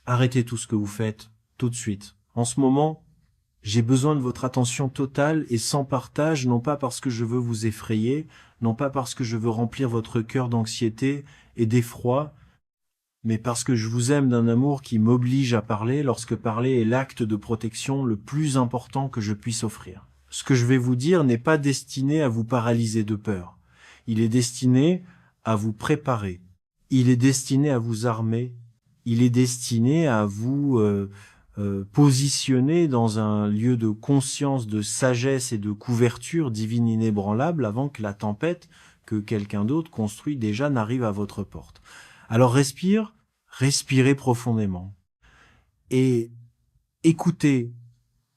arrêtez tout ce que vous faites, tout de suite. En ce moment, j'ai besoin de votre attention totale et sans partage, non pas parce que je veux vous effrayer, non pas parce que je veux remplir votre cœur d'anxiété et d'effroi, mais parce que je vous aime d'un amour qui m'oblige à parler lorsque parler est l'acte de protection le plus important que je puisse offrir. Ce que je vais vous dire n'est pas destiné à vous paralyser de peur. Il est destiné à vous préparer. Il est destiné à vous armer. Il est destiné à vous positionner dans un lieu de conscience, de sagesse et de couverture divine inébranlable avant que la tempête que quelqu'un d'autre construit déjà n'arrive à votre porte. Alors respirez profondément et écoutez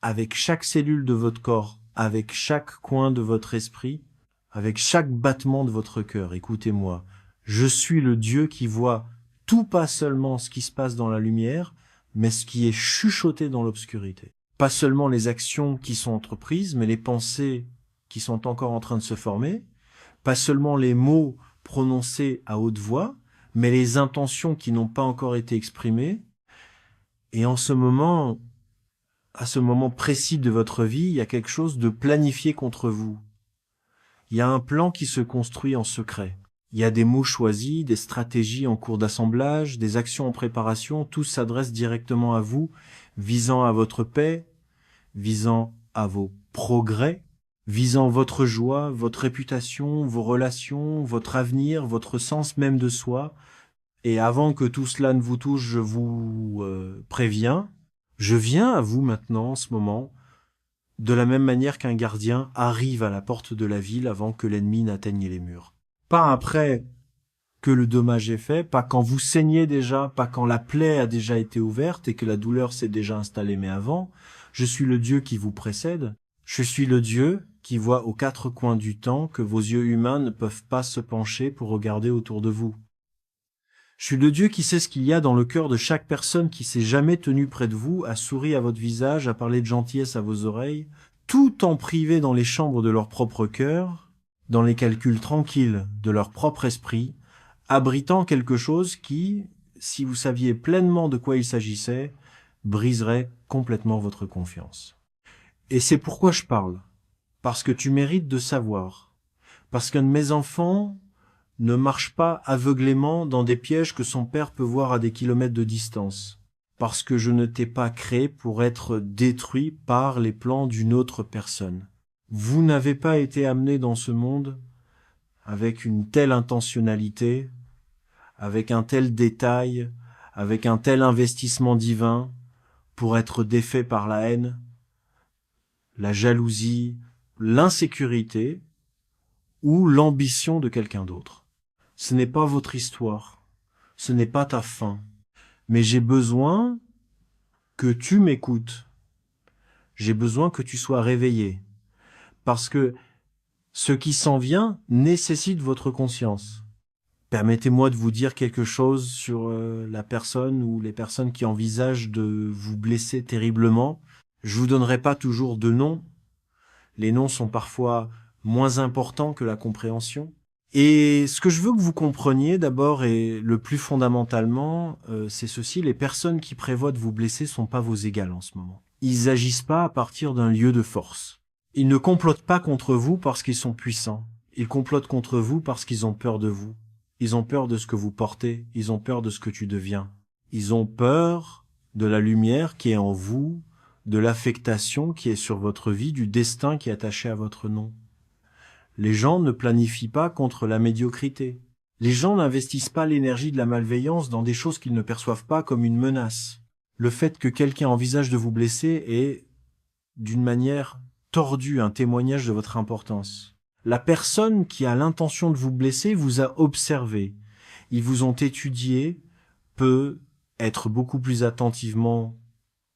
avec chaque cellule de votre corps, avec chaque coin de votre esprit, avec chaque battement de votre cœur. Écoutez-moi, je suis le Dieu qui voit tout, pas seulement ce qui se passe dans la lumière, mais ce qui est chuchoté dans l'obscurité. Pas seulement les actions qui sont entreprises, mais les pensées qui sont encore en train de se former, pas seulement les mots prononcés à haute voix, mais les intentions qui n'ont pas encore été exprimées. Et en ce moment, à ce moment précis de votre vie, il y a quelque chose de planifié contre vous. Il y a un plan qui se construit en secret. Il y a des mots choisis, des stratégies en cours d'assemblage, des actions en préparation, tout s'adresse directement à vous, visant à votre paix, visant à vos progrès, visant votre joie, votre réputation, vos relations, votre avenir, votre sens même de soi. Et avant que tout cela ne vous touche, je vous préviens, je viens à vous maintenant, en ce moment, de la même manière qu'un gardien arrive à la porte de la ville avant que l'ennemi n'atteigne les murs. Pas après que le dommage est fait, pas quand vous saignez déjà, pas quand la plaie a déjà été ouverte et que la douleur s'est déjà installée, mais avant. Je suis le Dieu qui vous précède. Je suis le Dieu qui voit aux quatre coins du temps que vos yeux humains ne peuvent pas se pencher pour regarder autour de vous. Je suis le Dieu qui sait ce qu'il y a dans le cœur de chaque personne qui s'est jamais tenue près de vous, a souri à votre visage, a parlé de gentillesse à vos oreilles, tout en privé dans les chambres de leur propre cœur, dans les calculs tranquilles de leur propre esprit, abritant quelque chose qui, si vous saviez pleinement de quoi il s'agissait, briserait complètement votre confiance. Et c'est pourquoi je parle, parce que tu mérites de savoir, parce qu'un de mes enfants ne marche pas aveuglément dans des pièges que son père peut voir à des kilomètres de distance, parce que je ne t'ai pas créé pour être détruit par les plans d'une autre personne. Vous n'avez pas été amené dans ce monde avec une telle intentionnalité, avec un tel détail, avec un tel investissement divin, pour être défait par la haine, la jalousie, l'insécurité ou l'ambition de quelqu'un d'autre. Ce n'est pas votre histoire, ce n'est pas ta fin, mais j'ai besoin que tu m'écoutes, j'ai besoin que tu sois réveillé, parce que ce qui s'en vient nécessite votre conscience. Permettez-moi de vous dire quelque chose sur la personne ou les personnes qui envisagent de vous blesser terriblement. Je vous donnerai pas toujours de noms. Les noms sont parfois moins importants que la compréhension. Et ce que je veux que vous compreniez d'abord et le plus fondamentalement, c'est ceci, les personnes qui prévoient de vous blesser sont pas vos égales en ce moment. Ils agissent pas à partir d'un lieu de force. Ils ne complotent pas contre vous parce qu'ils sont puissants. Ils complotent contre vous parce qu'ils ont peur de vous. Ils ont peur de ce que vous portez. Ils ont peur de ce que tu deviens. Ils ont peur de la lumière qui est en vous, de l'affectation qui est sur votre vie, du destin qui est attaché à votre nom. Les gens ne planifient pas contre la médiocrité. Les gens n'investissent pas l'énergie de la malveillance dans des choses qu'ils ne perçoivent pas comme une menace. Le fait que quelqu'un envisage de vous blesser est, d'une manière tordue, un témoignage de votre importance. La personne qui a l'intention de vous blesser vous a observé. Ils vous ont étudié, peut être beaucoup plus attentivement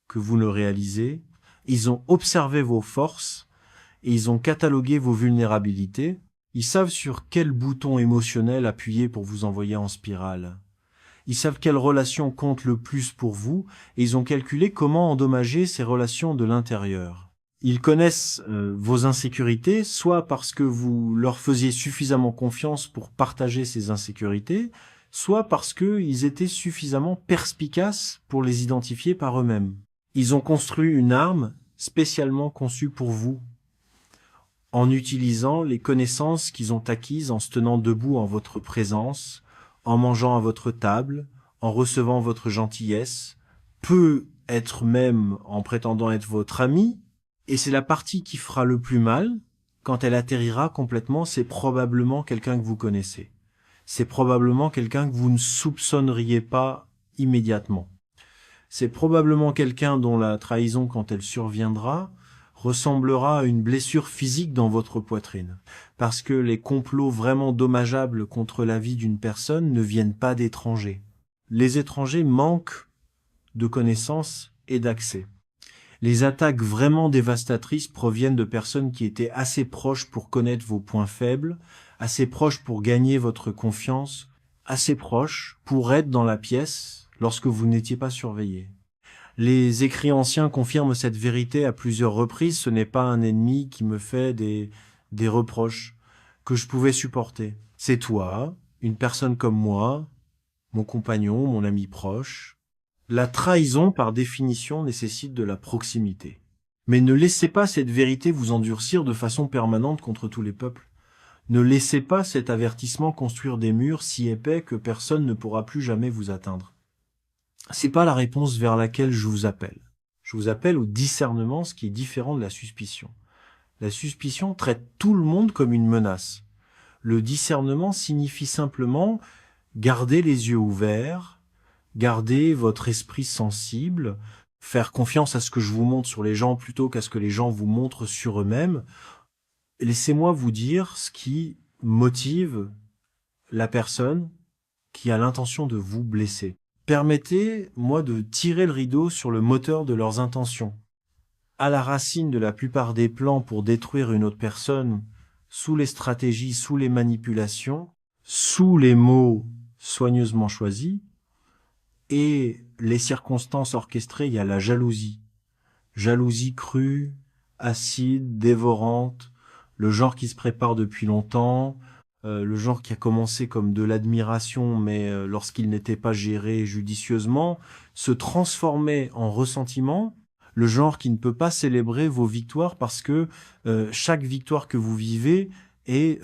que vous ne réalisez. Ils ont observé vos forces et ils ont catalogué vos vulnérabilités. Ils savent sur quel bouton émotionnel appuyer pour vous envoyer en spirale. Ils savent quelle relation compte le plus pour vous et ils ont calculé comment endommager ces relations de l'intérieur. Ils connaissent vos insécurités, soit parce que vous leur faisiez suffisamment confiance pour partager ces insécurités, soit parce qu'ils étaient suffisamment perspicaces pour les identifier par eux-mêmes. Ils ont construit une arme spécialement conçue pour vous, en utilisant les connaissances qu'ils ont acquises en se tenant debout en votre présence, en mangeant à votre table, en recevant votre gentillesse, peut être même en prétendant être votre ami, et c'est la partie qui fera le plus mal. Quand elle atterrira complètement, c'est probablement quelqu'un que vous connaissez. C'est probablement quelqu'un que vous ne soupçonneriez pas immédiatement. C'est probablement quelqu'un dont la trahison, quand elle surviendra, ressemblera à une blessure physique dans votre poitrine. Parce que les complots vraiment dommageables contre la vie d'une personne ne viennent pas d'étrangers. Les étrangers manquent de connaissances et d'accès. Les attaques vraiment dévastatrices proviennent de personnes qui étaient assez proches pour connaître vos points faibles, assez proches pour gagner votre confiance, assez proches pour être dans la pièce lorsque vous n'étiez pas surveillé. Les écrits anciens confirment cette vérité à plusieurs reprises. Ce n'est pas un ennemi qui me fait des reproches que je pouvais supporter. C'est toi, une personne comme moi, mon compagnon, mon ami proche. La trahison, par définition, nécessite de la proximité. Mais ne laissez pas cette vérité vous endurcir de façon permanente contre tous les peuples. Ne laissez pas cet avertissement construire des murs si épais que personne ne pourra plus jamais vous atteindre. C'est pas la réponse vers laquelle je vous appelle. Je vous appelle au discernement, ce qui est différent de la suspicion. La suspicion traite tout le monde comme une menace. Le discernement signifie simplement garder les yeux ouverts, garder votre esprit sensible, faire confiance à ce que je vous montre sur les gens plutôt qu'à ce que les gens vous montrent sur eux-mêmes. Laissez-moi vous dire ce qui motive la personne qui a l'intention de vous blesser. Permettez-moi de tirer le rideau sur le moteur de leurs intentions. À la racine de la plupart des plans pour détruire une autre personne, sous les stratégies, sous les manipulations, sous les mots soigneusement choisis, et les circonstances orchestrées, il y a la jalousie. Jalousie crue, acide, dévorante, le genre qui se prépare depuis longtemps, le genre qui a commencé comme de l'admiration, mais lorsqu'il n'était pas géré judicieusement, se transformait en ressentiment, le genre qui ne peut pas célébrer vos victoires parce que chaque victoire que vous vivez est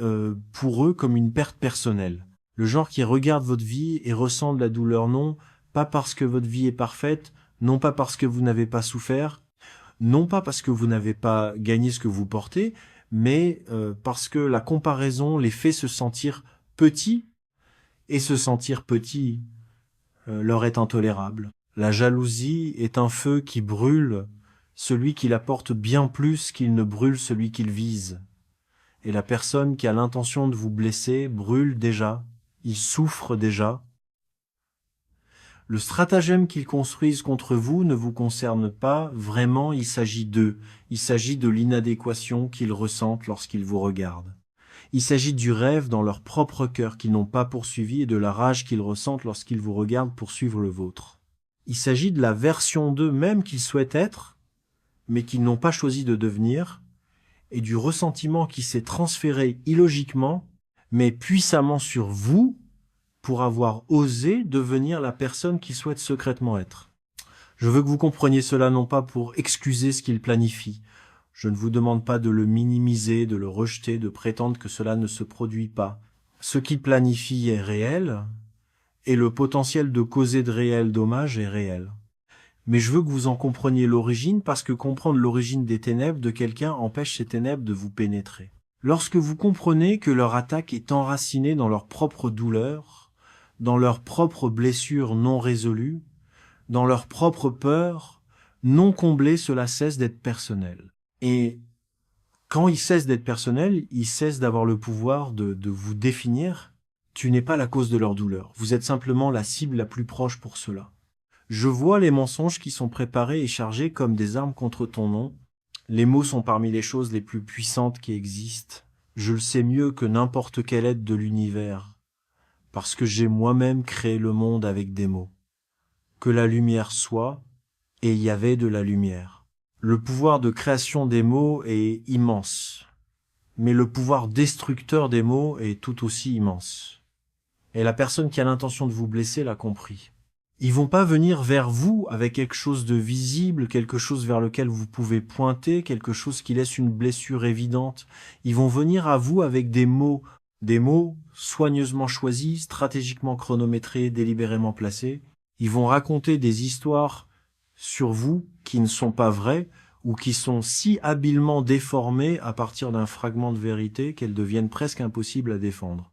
pour eux comme une perte personnelle. Le genre qui regarde votre vie et ressent de la douleur, non, pas parce que votre vie est parfaite, non pas parce que vous n'avez pas souffert, non pas parce que vous n'avez pas gagné ce que vous portez, mais parce que la comparaison les fait se sentir petits, et se sentir petit leur est intolérable. La jalousie est un feu qui brûle celui qui l'apporte bien plus qu'il ne brûle celui qu'il vise. Et la personne qui a l'intention de vous blesser brûle déjà, il souffre déjà. Le stratagème qu'ils construisent contre vous ne vous concerne pas vraiment, il s'agit d'eux. Il s'agit de l'inadéquation qu'ils ressentent lorsqu'ils vous regardent. Il s'agit du rêve dans leur propre cœur qu'ils n'ont pas poursuivi et de la rage qu'ils ressentent lorsqu'ils vous regardent poursuivre le vôtre. Il s'agit de la version d'eux-mêmes qu'ils souhaitent être, mais qu'ils n'ont pas choisi de devenir, et du ressentiment qui s'est transféré illogiquement, mais puissamment sur vous, pour avoir osé devenir la personne qu'ils souhaitent secrètement être. Je veux que vous compreniez cela non pas pour excuser ce qu'ils planifient. Je ne vous demande pas de le minimiser, de le rejeter, de prétendre que cela ne se produit pas. Ce qu'ils planifient est réel, et le potentiel de causer de réels dommages est réel. Mais je veux que vous en compreniez l'origine, parce que comprendre l'origine des ténèbres de quelqu'un empêche ces ténèbres de vous pénétrer. Lorsque vous comprenez que leur attaque est enracinée dans leur propre douleur, dans leurs propres blessures non résolues, dans leurs propres peurs non comblées, cela cesse d'être personnel. Et quand il cesse d'être personnel, il cesse d'avoir le pouvoir de vous définir. Tu n'es pas la cause de leur douleur. Vous êtes simplement la cible la plus proche pour cela. Je vois les mensonges qui sont préparés et chargés comme des armes contre ton nom. Les mots sont parmi les choses les plus puissantes qui existent. Je le sais mieux que n'importe quel être de l'univers. Parce que j'ai moi-même créé le monde avec des mots. Que la lumière soit, et il y avait de la lumière. Le pouvoir de création des mots est immense, mais le pouvoir destructeur des mots est tout aussi immense. Et la personne qui a l'intention de vous blesser l'a compris. Ils vont pas venir vers vous avec quelque chose de visible, quelque chose vers lequel vous pouvez pointer, quelque chose qui laisse une blessure évidente. Ils vont venir à vous avec des mots soigneusement choisis, stratégiquement chronométrés, délibérément placés. Ils vont raconter des histoires sur vous qui ne sont pas vraies ou qui sont si habilement déformées à partir d'un fragment de vérité qu'elles deviennent presque impossibles à défendre.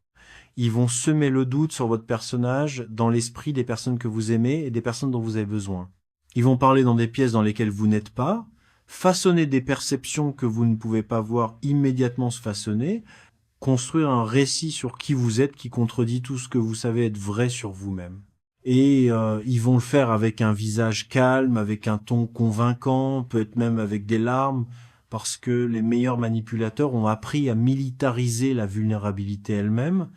Ils vont semer le doute sur votre personnage dans l'esprit des personnes que vous aimez et des personnes dont vous avez besoin. Ils vont parler dans des pièces dans lesquelles vous n'êtes pas, façonner des perceptions que vous ne pouvez pas voir immédiatement se façonner, construire un récit sur qui vous êtes qui contredit tout ce que vous savez être vrai sur vous-même. Et ils vont le faire avec un visage calme, avec un ton convaincant, peut-être même avec des larmes, parce que les meilleurs manipulateurs ont appris à militariser la vulnérabilité elle-même.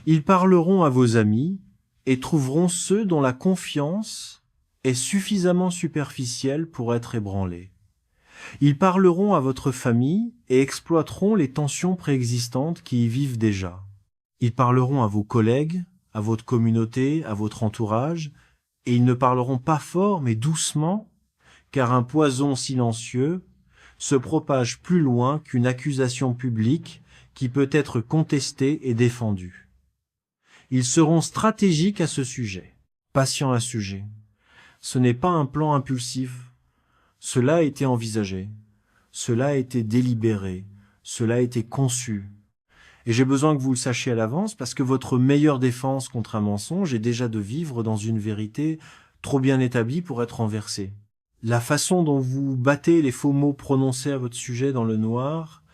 Ils parleront à vos amis et trouveront ceux dont la confiance est suffisamment superficielle pour être ébranlée. Ils parleront à votre famille et exploiteront les tensions préexistantes qui y vivent déjà. Ils parleront à vos collègues, à votre communauté, à votre entourage, et ils ne parleront pas fort mais doucement, car un poison silencieux se propage plus loin qu'une accusation publique qui peut être contestée et défendue. Ils seront stratégiques à ce sujet, patients à ce sujet. Ce n'est pas un plan impulsif. Cela a été envisagé. Cela a été délibéré. Cela a été conçu. Et j'ai besoin que vous le sachiez à l'avance parce que votre meilleure défense contre un mensonge est déjà de vivre dans une vérité trop bien établie pour être renversée. La façon dont vous battez les faux mots prononcés à votre sujet dans le noir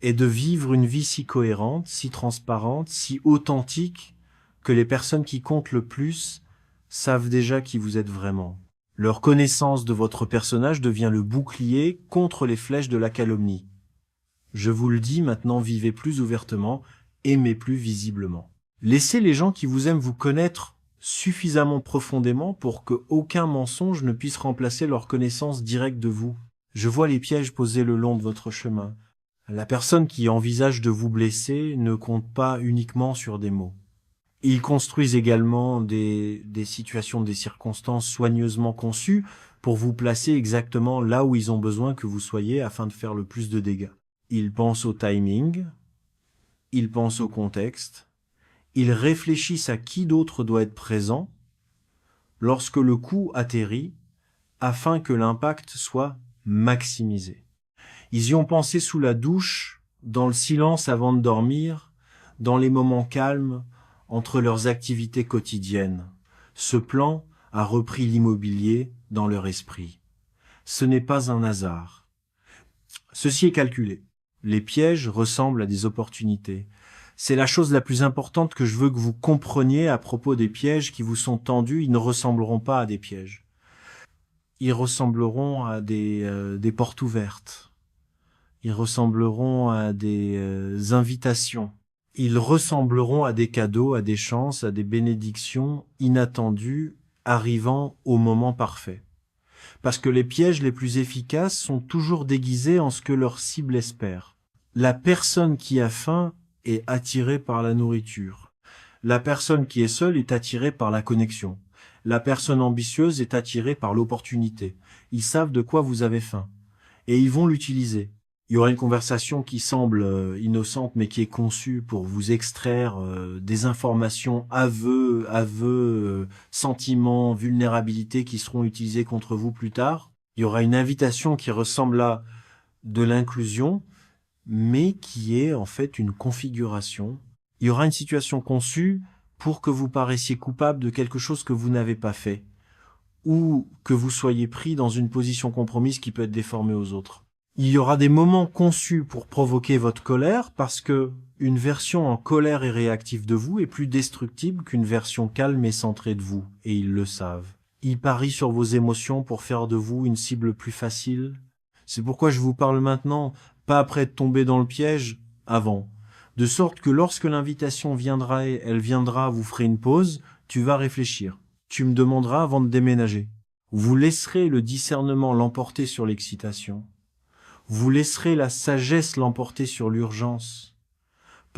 est de vivre une vie si cohérente, si transparente, si authentique que les personnes qui comptent le plus savent déjà qui vous êtes vraiment. Leur connaissance de votre personnage devient le bouclier contre les flèches de la calomnie. Je vous le dis, maintenant vivez plus ouvertement, aimez plus visiblement. Laissez les gens qui vous aiment vous connaître suffisamment profondément pour que aucun mensonge ne puisse remplacer leur connaissance directe de vous. Je vois les pièges posés le long de votre chemin. La personne qui envisage de vous blesser ne compte pas uniquement sur des mots. Ils construisent également des situations, des circonstances soigneusement conçues pour vous placer exactement là où ils ont besoin que vous soyez afin de faire le plus de dégâts. Ils pensent au timing, ils pensent au contexte, ils réfléchissent à qui d'autre doit être présent lorsque le coup atterrit afin que l'impact soit maximisé. Ils y ont pensé sous la douche, dans le silence avant de dormir, dans les moments calmes, entre leurs activités quotidiennes. Ce plan a repris l'immobilier dans leur esprit. Ce n'est pas un hasard. Ceci est calculé. Les pièges ressemblent à des opportunités. C'est la chose la plus importante que je veux que vous compreniez à propos des pièges qui vous sont tendus. Ils ne ressembleront pas à des pièges. Ils ressembleront à des portes ouvertes. Ils ressembleront à des invitations. Ils ressembleront à des cadeaux, à des chances, à des bénédictions inattendues arrivant au moment parfait. Parce que les pièges les plus efficaces sont toujours déguisés en ce que leur cible espère. La personne qui a faim est attirée par la nourriture. La personne qui est seule est attirée par la connexion. La personne ambitieuse est attirée par l'opportunité. Ils savent de quoi vous avez faim. Et ils vont l'utiliser. Il y aura une conversation qui semble innocente, mais qui est conçue pour vous extraire des informations, aveux, sentiments, vulnérabilités qui seront utilisés contre vous plus tard. Il y aura une invitation qui ressemble à de l'inclusion, mais qui est en fait une configuration. Il y aura une situation conçue pour que vous paraissiez coupable de quelque chose que vous n'avez pas fait, ou que vous soyez pris dans une position compromise qui peut être déformée aux autres. Il y aura des moments conçus pour provoquer votre colère parce que une version en colère et réactive de vous est plus destructible qu'une version calme et centrée de vous, et ils le savent. Ils parient sur vos émotions pour faire de vous une cible plus facile. C'est pourquoi je vous parle maintenant, pas après de tomber dans le piège, avant. De sorte que lorsque l'invitation viendra, elle viendra, vous ferez une pause, tu vas réfléchir. Tu me demanderas avant de déménager. Vous laisserez le discernement l'emporter sur l'excitation. Vous laisserez la sagesse l'emporter sur l'urgence.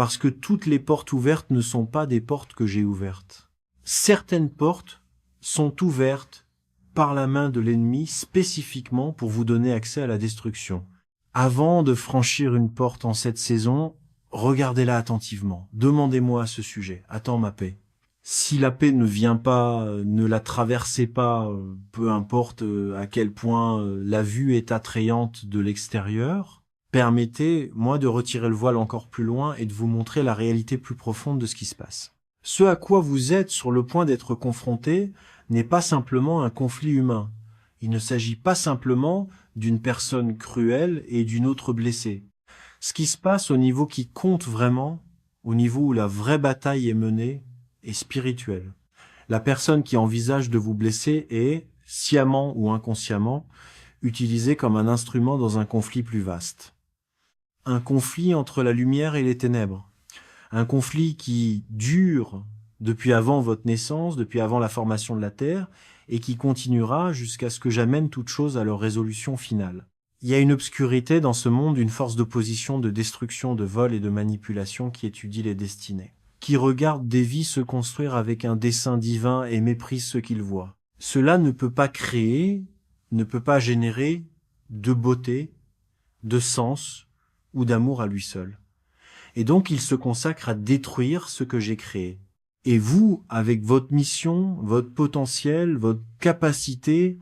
parce que toutes les portes ouvertes ne sont pas des portes que j'ai ouvertes. Certaines portes sont ouvertes par la main de l'ennemi spécifiquement pour vous donner accès à la destruction. Avant de franchir une porte en cette saison, regardez-la attentivement. Demandez-moi à ce sujet. Attends ma paix. Si la paix ne vient pas, ne la traversez pas, peu importe à quel point la vue est attrayante de l'extérieur, permettez-moi de retirer le voile encore plus loin et de vous montrer la réalité plus profonde de ce qui se passe. Ce à quoi vous êtes sur le point d'être confronté n'est pas simplement un conflit humain. Il ne s'agit pas simplement d'une personne cruelle et d'une autre blessée. Ce qui se passe au niveau qui compte vraiment, au niveau où la vraie bataille est menée, est spirituel. La personne qui envisage de vous blesser est, sciemment ou inconsciemment, utilisée comme un instrument dans un conflit plus vaste. Un conflit entre la lumière et les ténèbres. Un conflit qui dure depuis avant votre naissance, depuis avant la formation de la Terre, et qui continuera jusqu'à ce que j'amène toute chose à leur résolution finale. Il y a une obscurité dans ce monde, une force d'opposition, de destruction, de vol et de manipulation qui étudie les destinées, qui regarde des vies se construire avec un dessein divin et méprise ce qu'il voit. Cela ne peut pas créer, ne peut pas générer de beauté, de sens ou d'amour à lui seul. Et donc il se consacre à détruire ce que j'ai créé. Et vous, avec votre mission, votre potentiel, votre capacité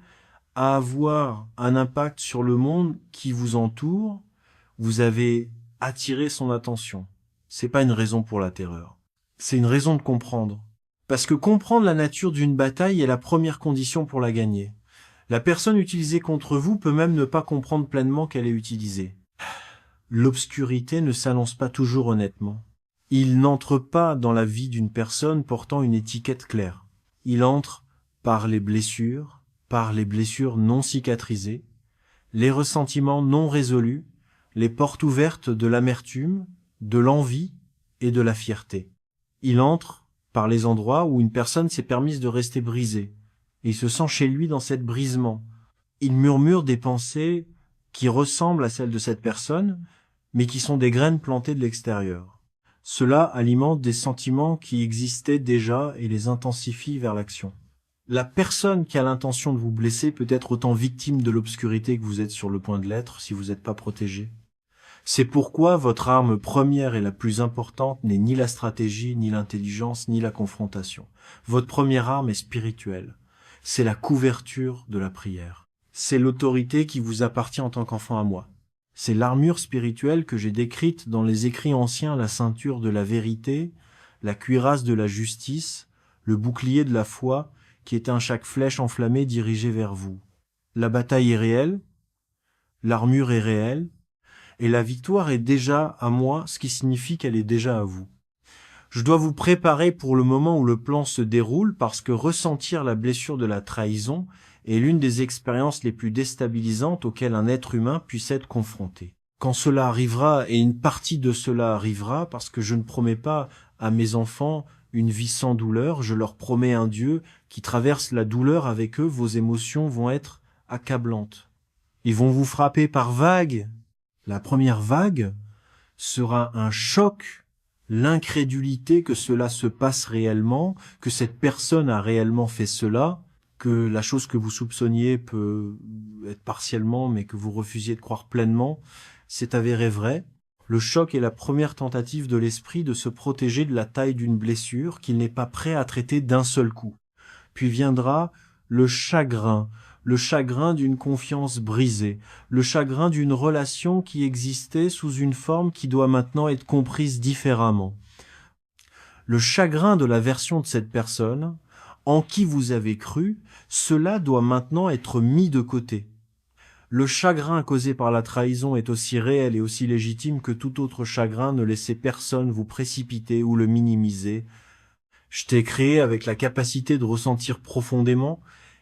à avoir un impact sur le monde qui vous entoure, vous avez attiré son attention. C'est pas une raison pour la terreur. C'est une raison de comprendre. Parce que comprendre la nature d'une bataille est la première condition pour la gagner. La personne utilisée contre vous peut même ne pas comprendre pleinement qu'elle est utilisée. L'obscurité ne s'annonce pas toujours honnêtement. Il n'entre pas dans la vie d'une personne portant une étiquette claire. Il entre par les blessures non cicatrisées, les ressentiments non résolus, les portes ouvertes de l'amertume, de l'envie et de la fierté. Il entre par les endroits où une personne s'est permise de rester brisée. Et il se sent chez lui dans cet brisement. Il murmure des pensées qui ressemblent à celles de cette personne, mais qui sont des graines plantées de l'extérieur. Cela alimente des sentiments qui existaient déjà et les intensifie vers l'action. La personne qui a l'intention de vous blesser peut être autant victime de l'obscurité que vous êtes sur le point de l'être si vous n'êtes pas protégé. C'est pourquoi votre arme première et la plus importante n'est ni la stratégie, ni l'intelligence, ni la confrontation. Votre première arme est spirituelle. C'est la couverture de la prière. C'est l'autorité qui vous appartient en tant qu'enfant à moi. C'est l'armure spirituelle que j'ai décrite dans les écrits anciens, la ceinture de la vérité, la cuirasse de la justice, le bouclier de la foi, qui éteint chaque flèche enflammée dirigée vers vous. La bataille est réelle, l'armure est réelle, et la victoire est déjà à moi, ce qui signifie qu'elle est déjà à vous. Je dois vous préparer pour le moment où le plan se déroule, parce que ressentir la blessure de la trahison est l'une des expériences les plus déstabilisantes auxquelles un être humain puisse être confronté. Quand cela arrivera, et une partie de cela arrivera, parce que je ne promets pas à mes enfants une vie sans douleur, je leur promets un Dieu qui traverse la douleur avec eux, vos émotions vont être accablantes. Ils vont vous frapper par vagues. La première vague sera un choc, l'incrédulité que cela se passe réellement, que cette personne a réellement fait cela, que la chose que vous soupçonniez peut être partiellement, mais que vous refusiez de croire pleinement, c'est avéré vrai. Le choc est la première tentative de l'esprit de se protéger de la taille d'une blessure qu'il n'est pas prêt à traiter d'un seul coup. Puis viendra le chagrin d'une confiance brisée, le chagrin d'une relation qui existait sous une forme qui doit maintenant être comprise différemment. Le chagrin de la version de cette personne, en qui vous avez cru, cela doit maintenant être mis de côté. Le chagrin causé par la trahison est aussi réel et aussi légitime que tout autre chagrin. Ne laissez personne vous précipiter ou le minimiser. Je t'ai créé avec la capacité de ressentir profondément,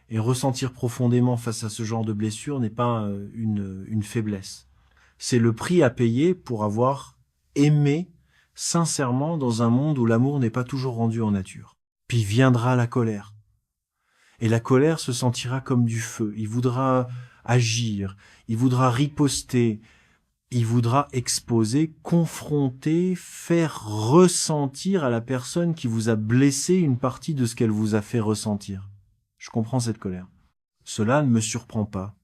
et ressentir profondément face à ce genre de blessure n'est pas une faiblesse. C'est le prix à payer pour avoir aimé sincèrement dans un monde où l'amour n'est pas toujours rendu en nature. Puis viendra la colère. Et la colère se sentira comme du feu. Il voudra agir, il voudra riposter. Il voudra exposer, confronter, faire ressentir à la personne qui vous a blessé une partie de ce qu'elle vous a fait ressentir. Je comprends cette colère. Cela ne me surprend pas.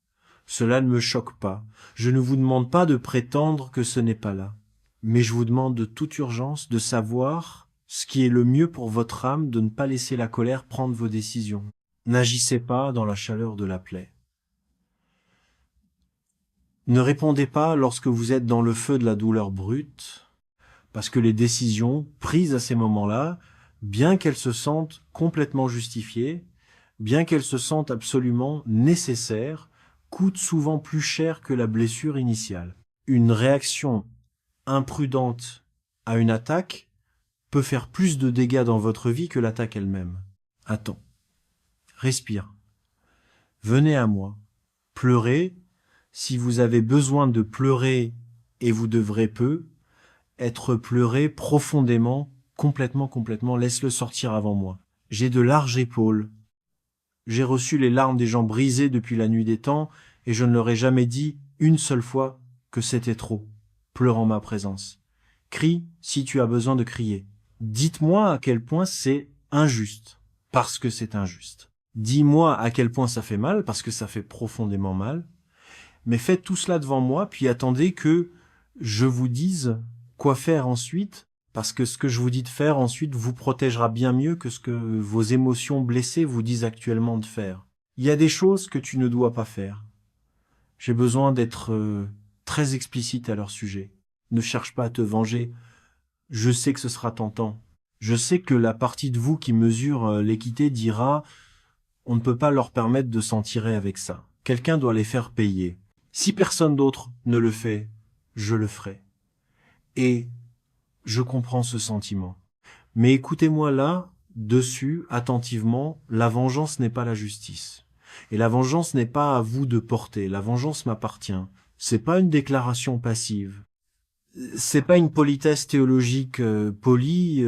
Cela ne me choque pas. Je ne vous demande pas de prétendre que ce n'est pas là. Mais je vous demande de toute urgence de savoir ce qui est le mieux pour votre âme, de ne pas laisser la colère prendre vos décisions. N'agissez pas dans la chaleur de la plaie. Ne répondez pas lorsque vous êtes dans le feu de la douleur brute, parce que les décisions prises à ces moments-là, bien qu'elles se sentent complètement justifiées, bien qu'elles se sentent absolument nécessaires, coûtent souvent plus cher que la blessure initiale. Une réaction imprudente à une attaque peut faire plus de dégâts dans votre vie que l'attaque elle-même. Attends. Respire. Venez à moi. Pleurez. Si vous avez besoin de pleurer, et vous devrez peu, être pleuré profondément, complètement, laisse-le sortir avant moi. J'ai de larges épaules. J'ai reçu les larmes des gens brisés depuis la nuit des temps, et je ne leur ai jamais dit une seule fois que c'était trop. Pleure en ma présence. Crie si tu as besoin de crier. Dites-moi à quel point c'est injuste, parce que c'est injuste. Dis-moi à quel point ça fait mal, parce que ça fait profondément mal. Mais faites tout cela devant moi, puis attendez que je vous dise quoi faire ensuite, parce que ce que je vous dis de faire ensuite vous protégera bien mieux que ce que vos émotions blessées vous disent actuellement de faire. Il y a des choses que tu ne dois pas faire. J'ai besoin d'être très explicite à leur sujet. Ne cherche pas à te venger. Je sais que ce sera tentant. Je sais que la partie de vous qui mesure l'équité dira « on ne peut pas leur permettre de s'en tirer avec ça. Quelqu'un doit les faire payer. » Si personne d'autre ne le fait, je le ferai. Et je comprends ce sentiment. Mais écoutez-moi là, dessus, attentivement, la vengeance n'est pas la justice. Et la vengeance n'est pas à vous de porter. La vengeance m'appartient. C'est pas une déclaration passive. C'est pas une politesse théologique polie,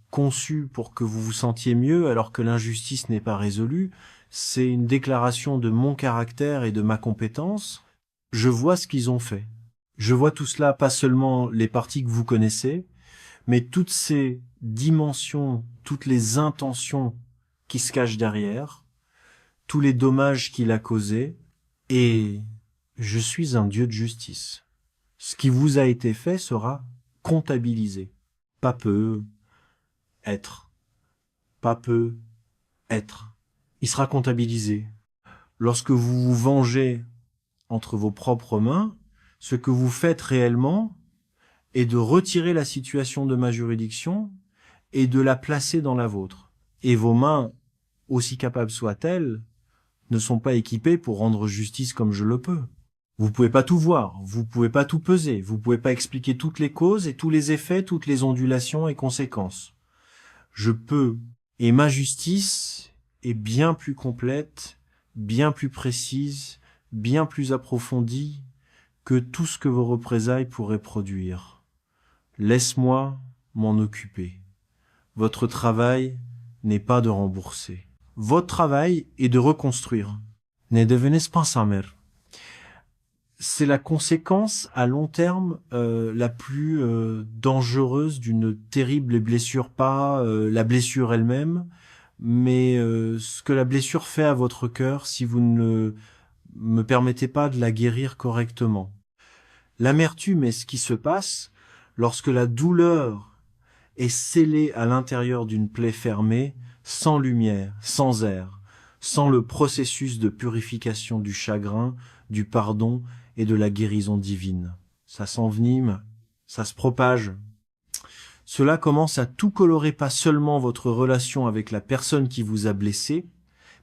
conçue pour que vous vous sentiez mieux alors que l'injustice n'est pas résolue. C'est une déclaration de mon caractère et de ma compétence. Je vois ce qu'ils ont fait. Je vois tout cela, pas seulement les parties que vous connaissez, mais toutes ces dimensions, toutes les intentions qui se cachent derrière, tous les dommages qu'il a causés, et je suis un Dieu de justice. Ce qui vous a été fait sera comptabilisé. Pas peu, être. Pas peu, être. Il sera comptabilisé. Lorsque vous vous vengez entre vos propres mains, ce que vous faites réellement est de retirer la situation de ma juridiction et de la placer dans la vôtre. Et vos mains, aussi capables soient-elles, ne sont pas équipées pour rendre justice comme je le peux. Vous pouvez pas tout voir, vous pouvez pas tout peser, vous pouvez pas expliquer toutes les causes et tous les effets, toutes les ondulations et conséquences. Je peux, et ma justice est bien plus complète, bien plus précise, bien plus approfondie que tout ce que vos représailles pourraient produire. Laisse-moi m'en occuper. Votre travail n'est pas de rembourser. Votre travail est de reconstruire. Ne devenez pas sa mère. C'est la conséquence à long terme la plus dangereuse d'une terrible blessure, pas la blessure elle-même, mais ce que la blessure fait à votre cœur si vous ne me permettez pas de la guérir correctement. L'amertume est ce qui se passe lorsque la douleur est scellée à l'intérieur d'une plaie fermée, sans lumière, sans air, sans le processus de purification du chagrin, du pardon et de la guérison divine. Ça s'envenime, ça se propage. Cela commence à tout colorer, pas seulement votre relation avec la personne qui vous a blessé,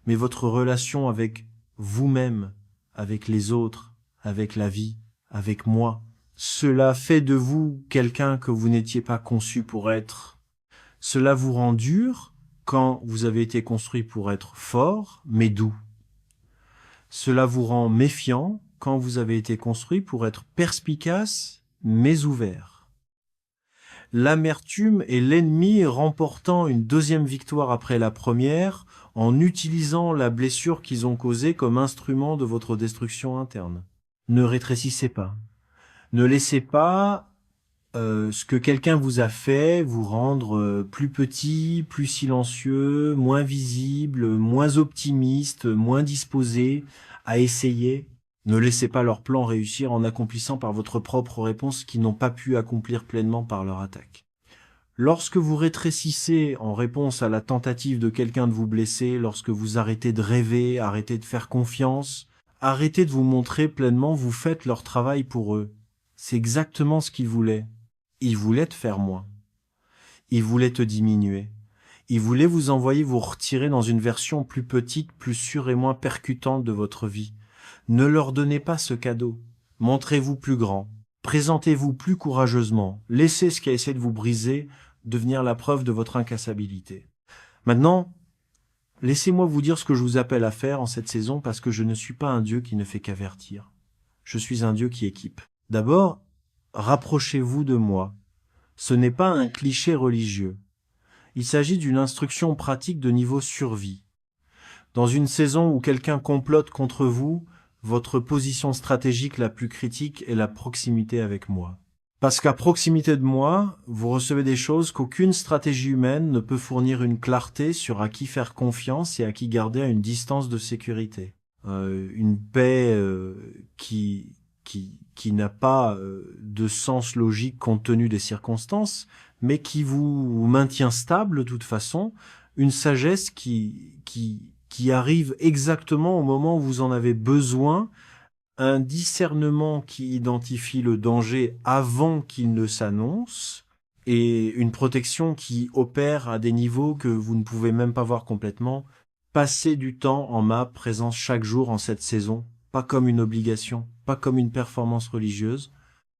mais votre relation avec vous-même, avec les autres, avec la vie, avec moi. Cela fait de vous quelqu'un que vous n'étiez pas conçu pour être. Cela vous rend dur quand vous avez été construit pour être fort, mais doux. Cela vous rend méfiant quand vous avez été construit pour être perspicace, mais ouvert. L'amertume est l'ennemi remportant une deuxième victoire après la première en utilisant la blessure qu'ils ont causée comme instrument de votre destruction interne. Ne rétrécissez pas. Ne laissez pas ce que quelqu'un vous a fait vous rendre plus petit, plus silencieux, moins visible, moins optimiste, moins disposé à essayer. Ne laissez pas leur plan réussir en accomplissant par votre propre réponse ce qu'ils n'ont pas pu accomplir pleinement par leur attaque. Lorsque vous rétrécissez en réponse à la tentative de quelqu'un de vous blesser, lorsque vous arrêtez de rêver, arrêtez de faire confiance, arrêtez de vous montrer pleinement, vous faites leur travail pour eux. C'est exactement ce qu'ils voulaient. Ils voulaient te faire moins. Ils voulaient te diminuer. Ils voulaient vous envoyer vous retirer dans une version plus petite, plus sûre et moins percutante de votre vie. Ne leur donnez pas ce cadeau. Montrez-vous plus grand. Présentez-vous plus courageusement. Laissez ce qui a essayé de vous briser devenir la preuve de votre incassabilité. Maintenant, laissez-moi vous dire ce que je vous appelle à faire en cette saison parce que je ne suis pas un Dieu qui ne fait qu'avertir. Je suis un Dieu qui équipe. D'abord, rapprochez-vous de moi. Ce n'est pas un cliché religieux. Il s'agit d'une instruction pratique de niveau survie. Dans une saison où quelqu'un complote contre vous, votre position stratégique la plus critique est la proximité avec moi. Parce qu'à proximité de moi, vous recevez des choses qu'aucune stratégie humaine ne peut fournir une clarté sur à qui faire confiance et à qui garder à une distance de sécurité. Une paix qui n'a pas de sens logique compte tenu des circonstances, mais qui vous maintient stable de toute façon, une sagesse qui arrive exactement au moment où vous en avez besoin, un discernement qui identifie le danger avant qu'il ne s'annonce, et une protection qui opère à des niveaux que vous ne pouvez même pas voir complètement. Passez du temps en ma présence chaque jour en cette saison, pas comme une obligation, pas comme une performance religieuse,